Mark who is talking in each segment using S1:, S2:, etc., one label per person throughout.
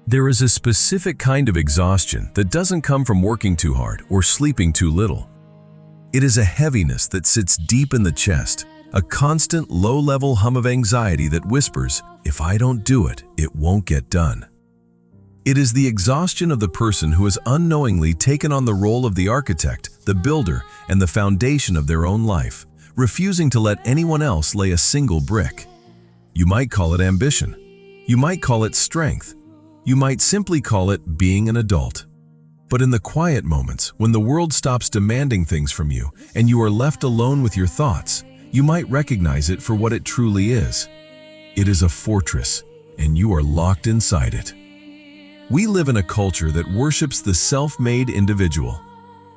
S1: There is a specific kind of exhaustion that doesn't come from working too hard or sleeping too little. It is a heaviness that sits deep in the chest, a constant low-level hum of anxiety that whispers, "If I don't do it, it won't get done." It is the exhaustion of the person who has unknowingly taken on the role of the architect, the builder, and the foundation of their own life, refusing to let anyone else lay a single brick. You might call it ambition. You might call it strength. You might simply call it being an adult. But in the quiet moments, when the world stops demanding things from you and you are left alone with your thoughts, you might recognize it for what it truly is. It is a fortress, and you are locked inside it. We live in a culture that worships the self-made individual.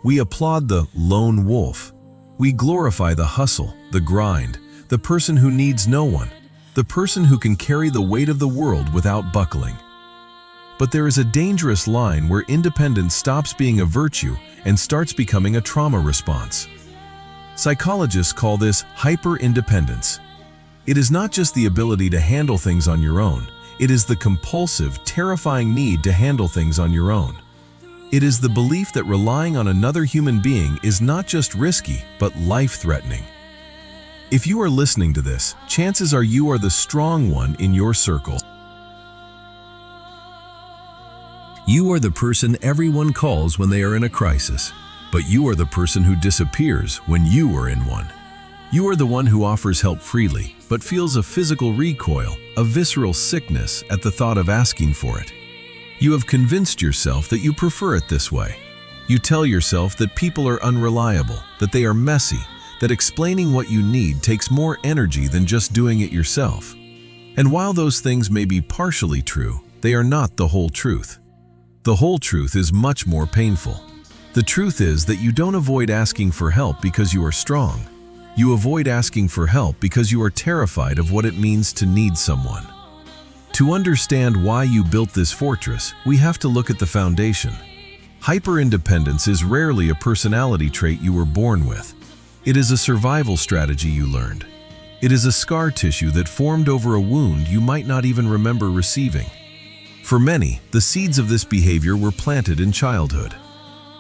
S1: We applaud the lone wolf. We glorify the hustle, the grind, the person who needs no one, the person who can carry the weight of the world without buckling. But there is a dangerous line where independence stops being a virtue and starts becoming a trauma response. Psychologists call this hyper-independence. It is not just the ability to handle things on your own. It is the compulsive, terrifying need to handle things on your own. It is the belief that relying on another human being is not just risky, but life-threatening. If you are listening to this, chances are you are the strong one in your circle. You are the person everyone calls when they are in a crisis, but you are the person who disappears when you are in one. You are the one who offers help freely, but feels a physical recoil, a visceral sickness at the thought of asking for it. You have convinced yourself that you prefer it this way. You tell yourself that people are unreliable, that they are messy, that explaining what you need takes more energy than just doing it yourself. And while those things may be partially true, they are not the whole truth. The whole truth is much more painful. The truth is that you don't avoid asking for help because you are strong. You avoid asking for help because you are terrified of what it means to need someone. To understand why you built this fortress, we have to look at the foundation. Hyper-independence is rarely a personality trait you were born with. It is a survival strategy you learned. It is a scar tissue that formed over a wound you might not even remember receiving. For many, the seeds of this behavior were planted in childhood.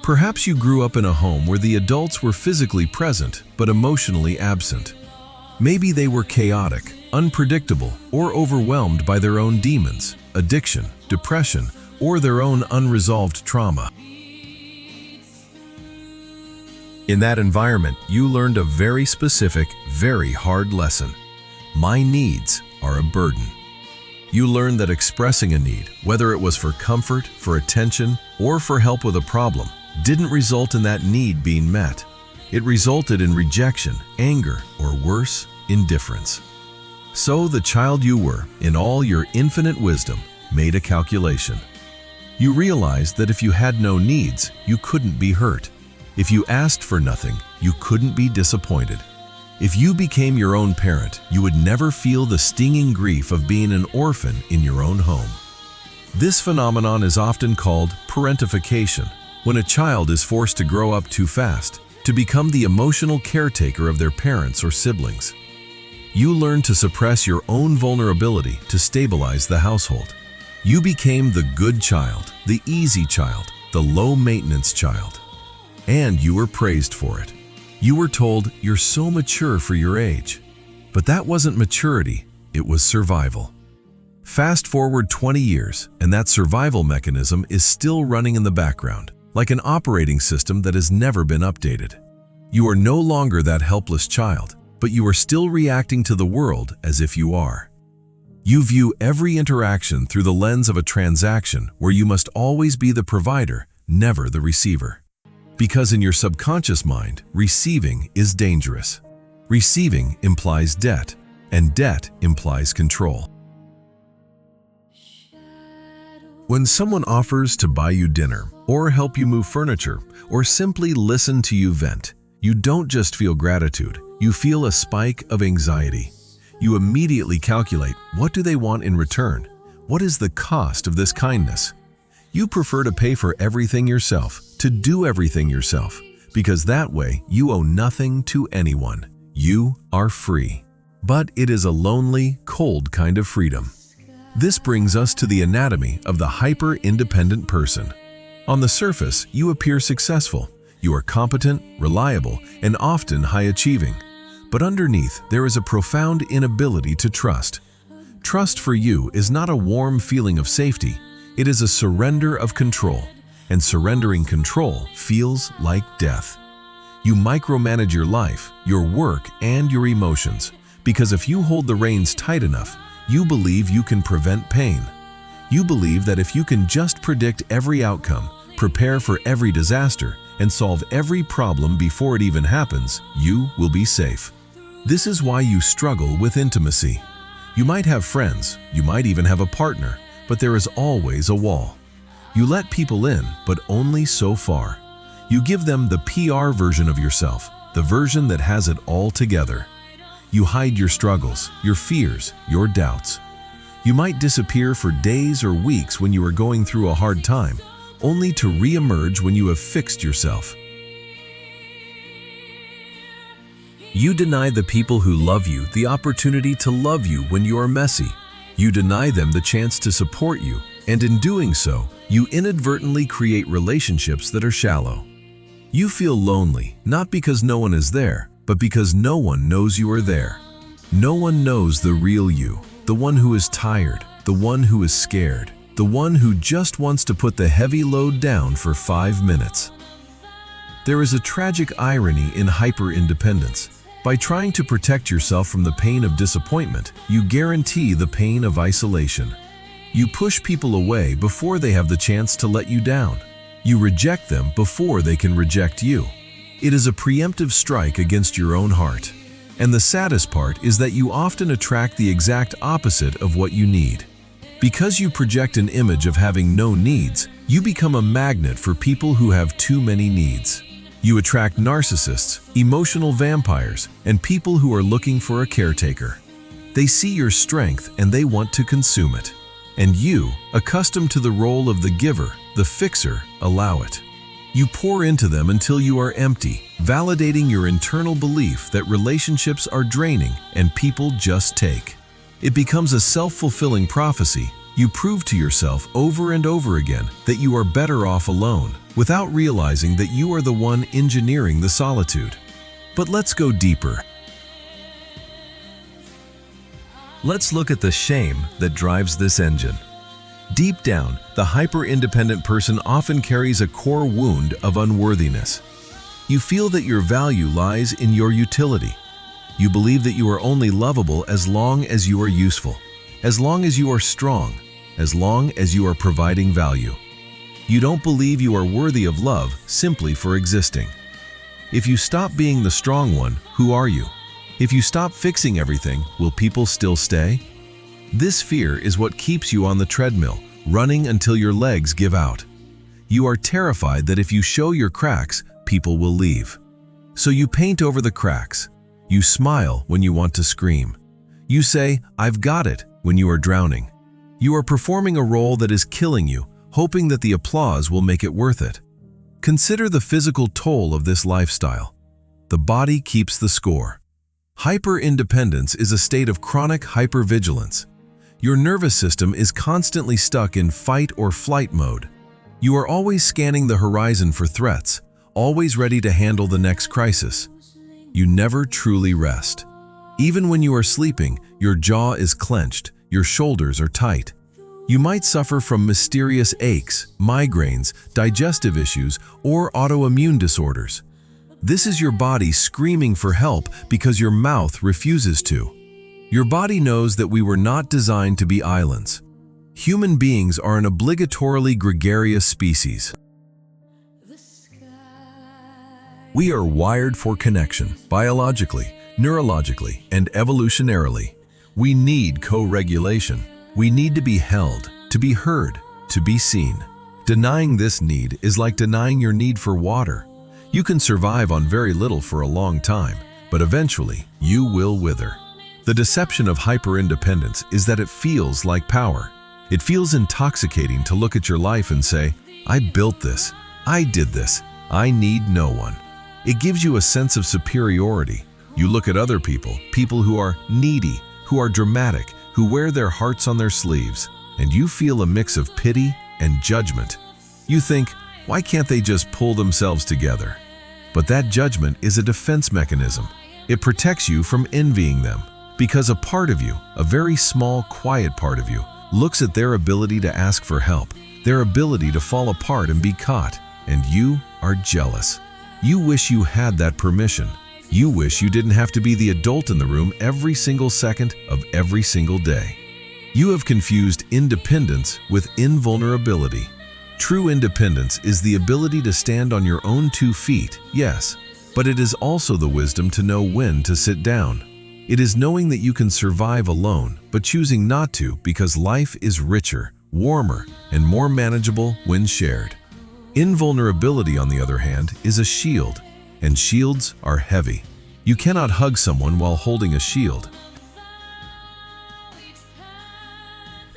S1: Perhaps you grew up in a home where the adults were physically present but emotionally absent. Maybe they were chaotic, unpredictable, or overwhelmed by their own demons, addiction, depression, or their own unresolved trauma. In that environment, you learned a very specific, very hard lesson. My needs are a burden. You learned that expressing a need, whether it was for comfort, for attention, or for help with a problem, didn't result in that need being met. It resulted in rejection, anger, or worse, indifference. So the child you were, in all your infinite wisdom, made a calculation. You realized that if you had no needs, you couldn't be hurt. If you asked for nothing, you couldn't be disappointed. If you became your own parent, you would never feel the stinging grief of being an orphan in your own home. This phenomenon is often called parentification, when a child is forced to grow up too fast, to become the emotional caretaker of their parents or siblings. You learn to suppress your own vulnerability to stabilize the household. You became the good child, the easy child, the low-maintenance child. And you were praised for it. You were told, "You're so mature for your age." But that wasn't maturity, it was survival. Fast forward 20 years, and that survival mechanism is still running in the background, like an operating system that has never been updated. You are no longer that helpless child, but you are still reacting to the world as if you are. You view every interaction through the lens of a transaction where you must always be the provider, never the receiver. Because in your subconscious mind, receiving is dangerous. Receiving implies debt, and debt implies control. When someone offers to buy you dinner, or help you move furniture, or simply listen to you vent, you don't just feel gratitude, you feel a spike of anxiety. You immediately calculate, what do they want in return? What is the cost of this kindness? You prefer to pay for everything yourself, to do everything yourself, because that way you owe nothing to anyone. You are free. But it is a lonely, cold kind of freedom. This brings us to the anatomy of the hyper-independent person. On the surface, you appear successful. You are competent, reliable, and often high-achieving. But underneath, there is a profound inability to trust. Trust for you is not a warm feeling of safety. It is a surrender of control. And surrendering control feels like death. You micromanage your life, your work, and your emotions, because if you hold the reins tight enough, you believe you can prevent pain. You believe that if you can just predict every outcome, prepare for every disaster, and solve every problem before it even happens, you will be safe. This is why you struggle with intimacy. You might have friends, you might even have a partner, but there is always a wall. You let people in, but only so far. You give them the PR version of yourself, the version that has it all together. You hide your struggles, your fears, your doubts. You might disappear for days or weeks when you are going through a hard time, only to re-emerge when you have fixed yourself. You deny the people who love you the opportunity to love you when you are messy. You deny them the chance to support you, and in doing so, you inadvertently create relationships that are shallow. You feel lonely, not because no one is there, but because no one knows you are there. No one knows the real you, the one who is tired, the one who is scared, the one who just wants to put the heavy load down for 5 minutes. There is a tragic irony in hyper-independence. By trying to protect yourself from the pain of disappointment, you guarantee the pain of isolation. You push people away before they have the chance to let you down. You reject them before they can reject you. It is a preemptive strike against your own heart. And the saddest part is that you often attract the exact opposite of what you need. Because you project an image of having no needs, you become a magnet for people who have too many needs. You attract narcissists, emotional vampires, and people who are looking for a caretaker. They see your strength and they want to consume it. And you, accustomed to the role of the giver, the fixer, allow it. You pour into them until you are empty, validating your internal belief that relationships are draining and people just take. It becomes a self-fulfilling prophecy. You prove to yourself over and over again that you are better off alone, without realizing that you are the one engineering the solitude. But let's go deeper. Let's look at the shame that drives this engine. Deep down, the hyper-independent person often carries a core wound of unworthiness. You feel that your value lies in your utility. You believe that you are only lovable as long as you are useful, as long as you are strong, as long as you are providing value. You don't believe you are worthy of love simply for existing. If you stop being the strong one, who are you? If you stop fixing everything, will people still stay? This fear is what keeps you on the treadmill, running until your legs give out. You are terrified that if you show your cracks, people will leave. So you paint over the cracks. You smile when you want to scream. You say, "I've got it," when you are drowning. You are performing a role that is killing you, hoping that the applause will make it worth it. Consider the physical toll of this lifestyle. The body keeps the score. Hyper-independence is a state of chronic hypervigilance. Your nervous system is constantly stuck in fight or flight mode. You are always scanning the horizon for threats, always ready to handle the next crisis. You never truly rest. Even when you are sleeping, your jaw is clenched, your shoulders are tight. You might suffer from mysterious aches, migraines, digestive issues, or autoimmune disorders. This is your body screaming for help because your mouth refuses to. Your body knows that we were not designed to be islands. Human beings are an obligatorily gregarious species. We are wired for connection, biologically, neurologically, and evolutionarily. We need co-regulation. We need to be held, to be heard, to be seen. Denying this need is like denying your need for water. You can survive on very little for a long time, but eventually you will wither. The deception of hyper-independence is that it feels like power. It feels intoxicating to look at your life and say, "I built this, I did this, I need no one." It gives you a sense of superiority. You look at other people, people who are needy, who are dramatic, who wear their hearts on their sleeves, and you feel a mix of pity and judgment. You think, why can't they just pull themselves together? But that judgment is a defense mechanism. It protects you from envying them, because a part of you, a very small, quiet part of you, looks at their ability to ask for help, their ability to fall apart and be caught, and you are jealous. You wish you had that permission. You wish you didn't have to be the adult in the room every single second of every single day. You have confused independence with invulnerability. True independence is the ability to stand on your own 2 feet, yes, but it is also the wisdom to know when to sit down. It is knowing that you can survive alone, but choosing not to because life is richer, warmer, and more manageable when shared. Invulnerability, on the other hand, is a shield, and shields are heavy. You cannot hug someone while holding a shield.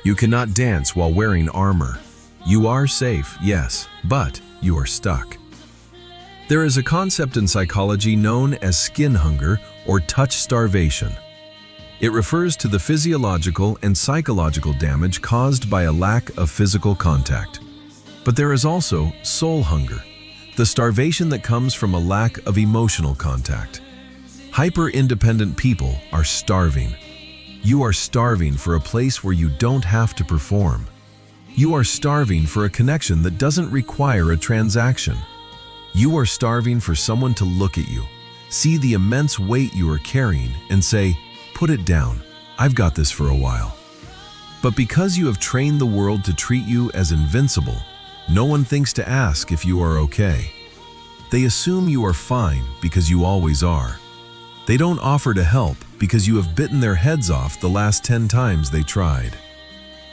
S1: You cannot dance while wearing armor. You are safe, yes, but you are stuck. There is a concept in psychology known as skin hunger or touch starvation. It refers to the physiological and psychological damage caused by a lack of physical contact. But there is also soul hunger, the starvation that comes from a lack of emotional contact. Hyper-independent people are starving. You are starving for a place where you don't have to perform. You are starving for a connection that doesn't require a transaction. You are starving for someone to look at you, see the immense weight you are carrying, and say, "Put it down, I've got this for a while." But because you have trained the world to treat you as invincible, no one thinks to ask if you are okay. They assume you are fine because you always are. They don't offer to help because you have bitten their heads off the last 10 times they tried.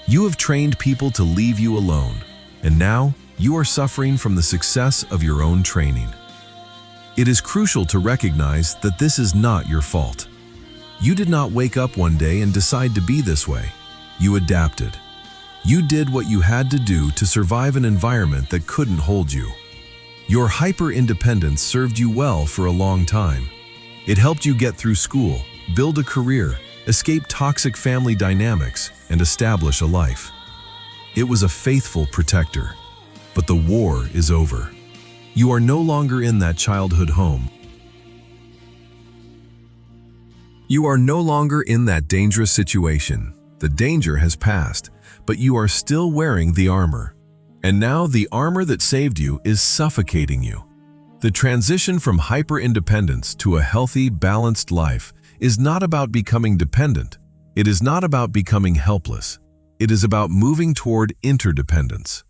S1: You have trained people to leave you alone, and now you are suffering from the success of your own training. It is crucial to recognize that this is not your fault. You did not wake up one day and decide to be this way. You adapted. You did what you had to do to survive an environment that couldn't hold you. Your hyper-independence served you well for a long time. It helped you get through school, build a career, escape toxic family dynamics, and establish a life. It was a faithful protector. But the war is over. You are no longer in that childhood home. You are no longer in that dangerous situation. The danger has passed, but you are still wearing the armor. And now the armor that saved you is suffocating you. The transition from hyper-independence to a healthy, balanced life is not about becoming dependent. It is not about becoming helpless. It is about moving toward interdependence.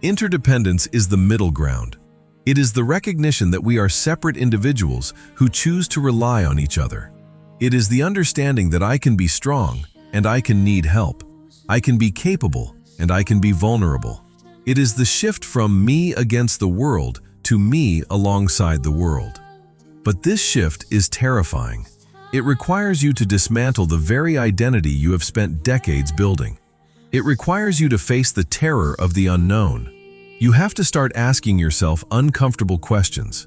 S1: Interdependence is the middle ground. It is the recognition that we are separate individuals who choose to rely on each other. It is the understanding that I can be strong and I can need help. I can be capable and I can be vulnerable. It is the shift from me against the world to me alongside the world. But this shift is terrifying. It requires you to dismantle the very identity you have spent decades building. It requires you to face the terror of the unknown. You have to start asking yourself uncomfortable questions.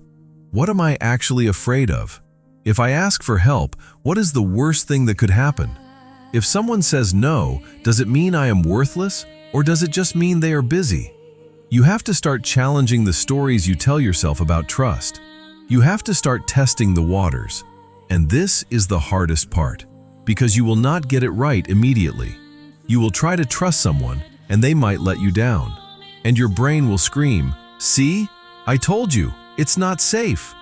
S1: What am I actually afraid of? If I ask for help, what is the worst thing that could happen? If someone says no, does it mean I am worthless, or does it just mean they are busy? You have to start challenging the stories you tell yourself about trust. You have to start testing the waters. And this is the hardest part, because you will not get it right immediately. You will try to trust someone, and they might let you down. And your brain will scream, "See? I told you, it's not safe."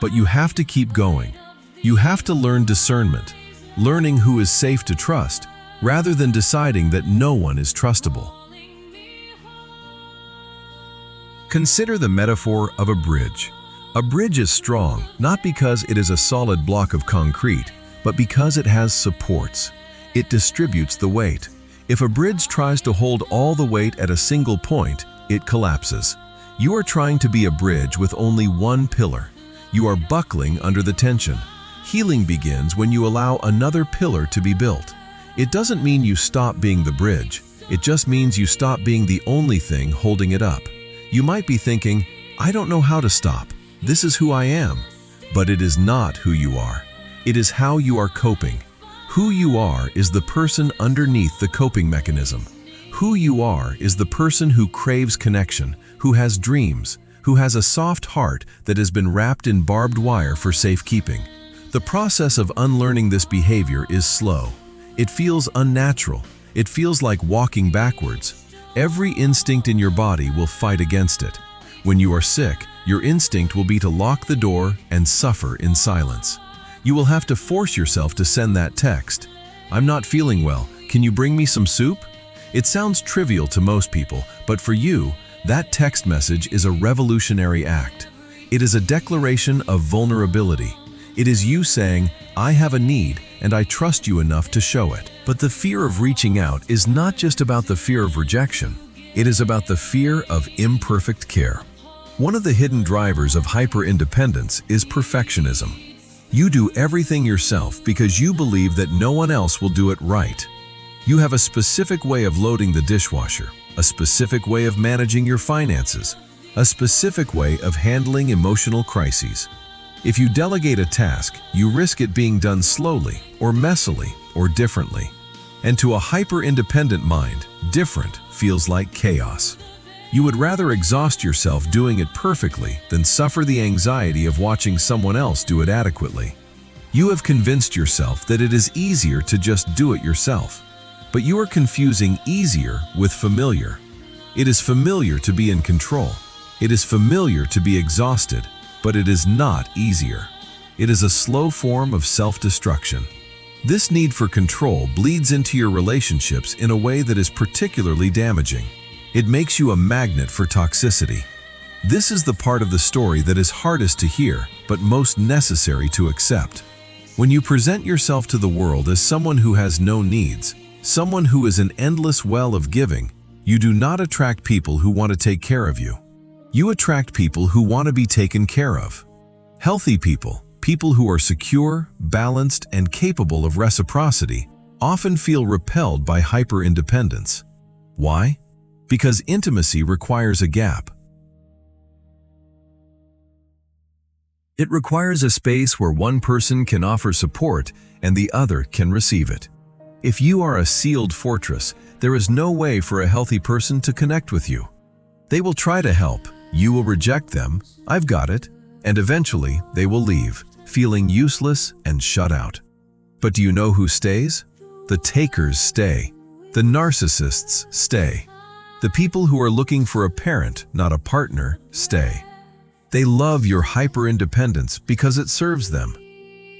S1: But you have to keep going. You have to learn discernment, learning who is safe to trust, rather than deciding that no one is trustable. Consider the metaphor of a bridge. A bridge is strong, not because it is a solid block of concrete, but because it has supports. It distributes the weight. If a bridge tries to hold all the weight at a single point, it collapses. You are trying to be a bridge with only one pillar. You are buckling under the tension. Healing begins when you allow another pillar to be built. It doesn't mean you stop being the bridge. It just means you stop being the only thing holding it up. You might be thinking, "I don't know how to stop. This is who I am." But it is not who you are. It is how you are coping. Who you are is the person underneath the coping mechanism. Who you are is the person who craves connection, who has dreams, who has a soft heart that has been wrapped in barbed wire for safekeeping. The process of unlearning this behavior is slow. It feels unnatural. It feels like walking backwards. Every instinct in your body will fight against it. When you are sick, your instinct will be to lock the door and suffer in silence. You will have to force yourself to send that text. "I'm not feeling well. Can you bring me some soup?" It sounds trivial to most people, but for you, that text message is a revolutionary act. It is a declaration of vulnerability. It is you saying, "I have a need, and I trust you enough to show it." But the fear of reaching out is not just about the fear of rejection. It is about the fear of imperfect care. One of the hidden drivers of hyper-independence is perfectionism. You do everything yourself because you believe that no one else will do it right. You have a specific way of loading the dishwasher, a specific way of managing your finances, a specific way of handling emotional crises. If you delegate a task, you risk it being done slowly, or messily, or differently. And to a hyper-independent mind, different feels like chaos. You would rather exhaust yourself doing it perfectly than suffer the anxiety of watching someone else do it adequately. You have convinced yourself that it is easier to just do it yourself. But you are confusing easier with familiar. It is familiar to be in control. It is familiar to be exhausted. But it is not easier. It is a slow form of self-destruction. This need for control bleeds into your relationships in a way that is particularly damaging. It makes you a magnet for toxicity. This is the part of the story that is hardest to hear, but most necessary to accept. When you present yourself to the world as someone who has no needs, someone who is an endless well of giving, you do not attract people who want to take care of you. You attract people who want to be taken care of. Healthy people, people who are secure, balanced, and capable of reciprocity, often feel repelled by hyper-independence. Why? Because intimacy requires a gap. It requires a space where one person can offer support and the other can receive it. If you are a sealed fortress, there is no way for a healthy person to connect with you. They will try to help. You will reject them, "I've got it," and eventually they will leave, feeling useless and shut out. But do you know who stays? The takers stay. The narcissists stay. The people who are looking for a parent, not a partner, stay. They love your hyper-independence because it serves them.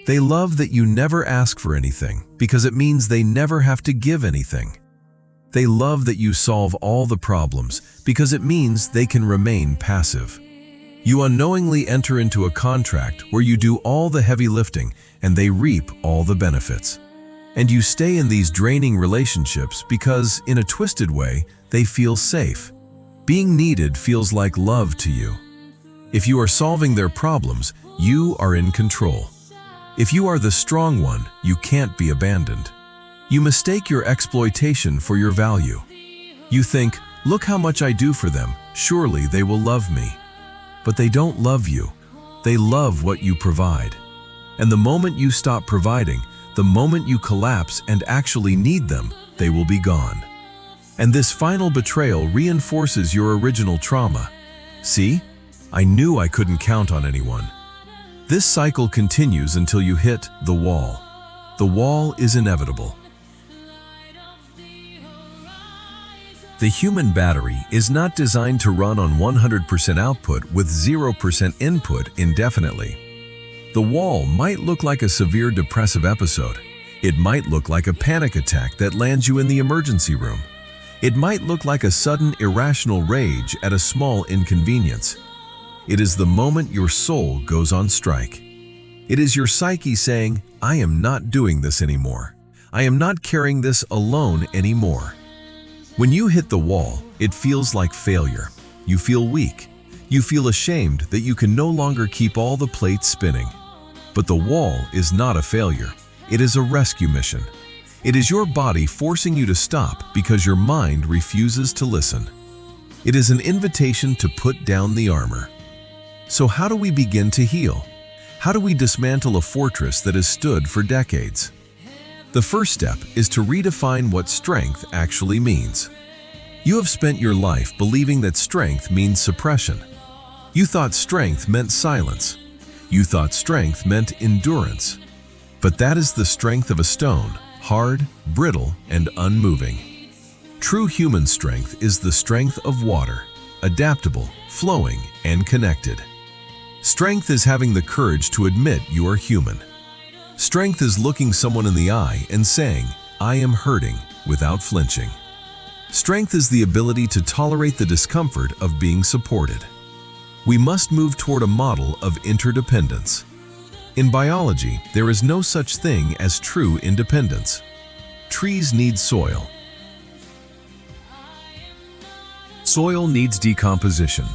S1: They love that you never ask for anything because it means they never have to give anything. They love that you solve all the problems because it means they can remain passive. You unknowingly enter into a contract where you do all the heavy lifting and they reap all the benefits. And you stay in these draining relationships because, in a twisted way, they feel safe. Being needed feels like love to you. If you are solving their problems, you are in control. If you are the strong one, you can't be abandoned. You mistake your exploitation for your value. You think, "Look how much I do for them, surely they will love me." But they don't love you. They love what you provide. And the moment you stop providing, the moment you collapse and actually need them, they will be gone. And this final betrayal reinforces your original trauma. See? I knew I couldn't count on anyone. This cycle continues until you hit the wall. The wall is inevitable. The human battery is not designed to run on 100% output with 0% input indefinitely. The wall might look like a severe depressive episode. It might look like a panic attack that lands you in the emergency room. It might look like a sudden irrational rage at a small inconvenience. It is the moment your soul goes on strike. It is your psyche saying, "I am not doing this anymore. I am not carrying this alone anymore." When you hit the wall, it feels like failure. You feel weak. You feel ashamed that you can no longer keep all the plates spinning. But the wall is not a failure. It is a rescue mission. It is your body forcing you to stop because your mind refuses to listen. It is an invitation to put down the armor. So how do we begin to heal? How do we dismantle a fortress that has stood for decades? The first step is to redefine what strength actually means. You have spent your life believing that strength means suppression. You thought strength meant silence. You thought strength meant endurance. But that is the strength of a stone, hard, brittle, and unmoving. True human strength is the strength of water, adaptable, flowing, and connected. Strength is having the courage to admit you are human. Strength is looking someone in the eye and saying, "I am hurting," without flinching. Strength is the ability to tolerate the discomfort of being supported. We must move toward a model of interdependence. In biology, there is no such thing as true independence. Trees need soil. Soil needs decomposition.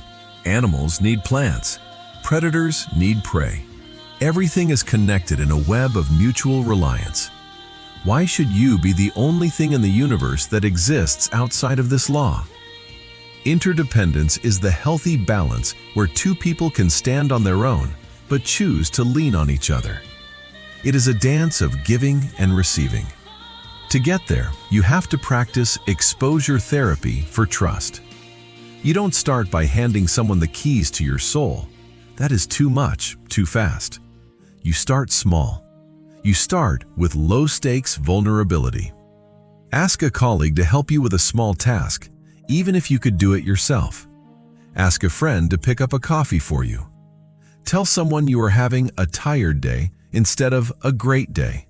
S1: Animals need plants. Predators need prey. Everything is connected in a web of mutual reliance. Why should you be the only thing in the universe that exists outside of this law? Interdependence is the healthy balance where two people can stand on their own, but choose to lean on each other. It is a dance of giving and receiving. To get there, you have to practice exposure therapy for trust. You don't start by handing someone the keys to your soul. That is too much, too fast. You start small. You start with low-stakes vulnerability. Ask a colleague to help you with a small task, even if you could do it yourself. Ask a friend to pick up a coffee for you. Tell someone you are having a tired day instead of a great day.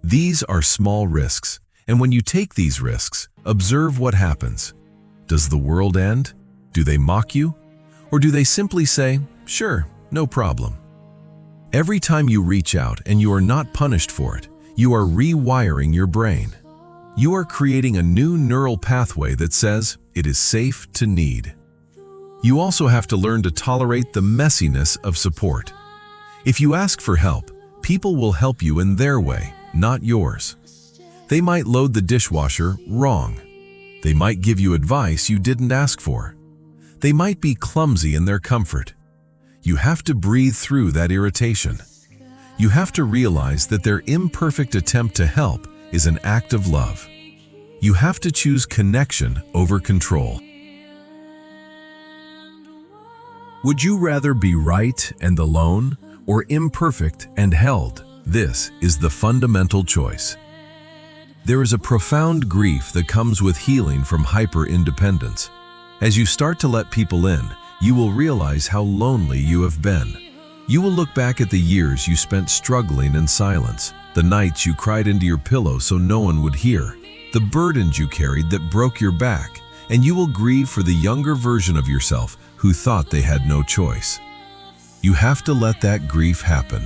S1: These are small risks, and when you take these risks, observe what happens. Does the world end? Do they mock you? Or do they simply say, "Sure, no problem"? Every time you reach out and you are not punished for it, you are rewiring your brain. You are creating a new neural pathway that says it is safe to need. You also have to learn to tolerate the messiness of support. If you ask for help, people will help you in their way, not yours. They might load the dishwasher wrong. They might give you advice you didn't ask for. They might be clumsy in their comfort. You have to breathe through that irritation. You have to realize that their imperfect attempt to help is an act of love. You have to choose connection over control. Would you rather be right and alone or imperfect and held? This is the fundamental choice. There is a profound grief that comes with healing from hyper-independence. As you start to let people in, you will realize how lonely you have been. You will look back at the years you spent struggling in silence, the nights you cried into your pillow so no one would hear, the burdens you carried that broke your back, and you will grieve for the younger version of yourself who thought they had no choice. You have to let that grief happen.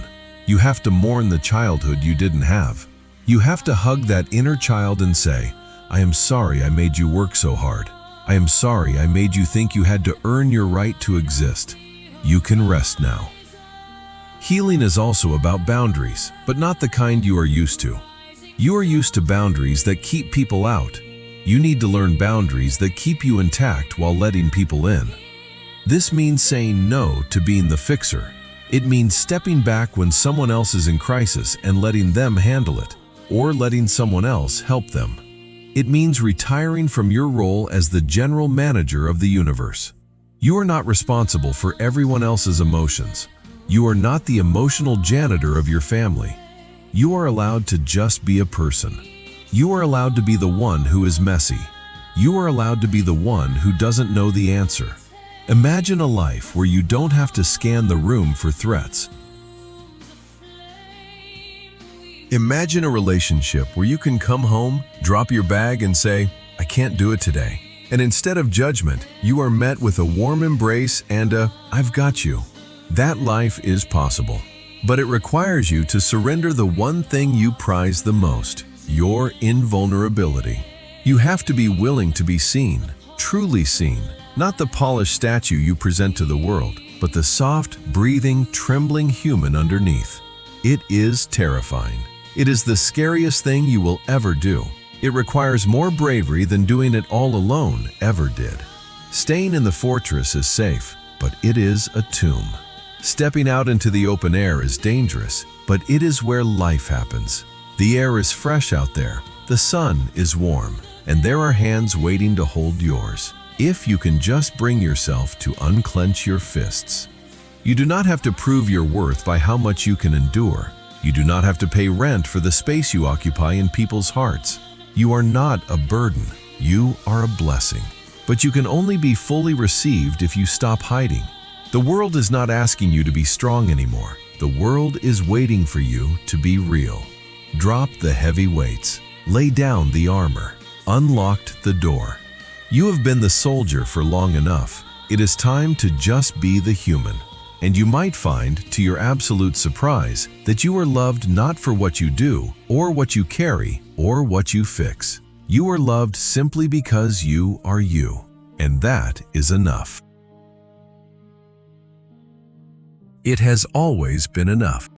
S1: You have to mourn the childhood you didn't have. You have to hug that inner child and say, "I am sorry I made you work so hard. I am sorry I made you think you had to earn your right to exist. You can rest now." Healing is also about boundaries, but not the kind you are used to. You are used to boundaries that keep people out. You need to learn boundaries that keep you intact while letting people in. This means saying no to being the fixer. It means stepping back when someone else is in crisis and letting them handle it, or letting someone else help them. It means retiring from your role as the general manager of the universe. You are not responsible for everyone else's emotions. You are not the emotional janitor of your family. You are allowed to just be a person. You are allowed to be the one who is messy. You are allowed to be the one who doesn't know the answer. Imagine a life where you don't have to scan the room for threats. Imagine a relationship where you can come home, drop your bag and say, "I can't do it today." And instead of judgment, you are met with a warm embrace and a "I've got you." That life is possible, but it requires you to surrender the one thing you prize the most, your invulnerability. You have to be willing to be seen, truly seen, not the polished statue you present to the world, but the soft, breathing, trembling human underneath. It is terrifying. It is the scariest thing you will ever do. It requires more bravery than doing it all alone ever did. Staying in the fortress is safe, but it is a tomb. Stepping out into the open air is dangerous, but it is where life happens. The air is fresh out there, the sun is warm, and there are hands waiting to hold yours. If you can just bring yourself to unclench your fists. You do not have to prove your worth by how much you can endure. You do not have to pay rent for the space you occupy in people's hearts. You are not a burden. You are a blessing. But you can only be fully received if you stop hiding. The world is not asking you to be strong anymore. The world is waiting for you to be real. Drop the heavy weights. Lay down the armor. Unlocked the door. You have been the soldier for long enough. It is time to just be the human. And you might find, to your absolute surprise, that you are loved not for what you do, or what you carry, or what you fix. You are loved simply because you are you. And that is enough. It has always been enough.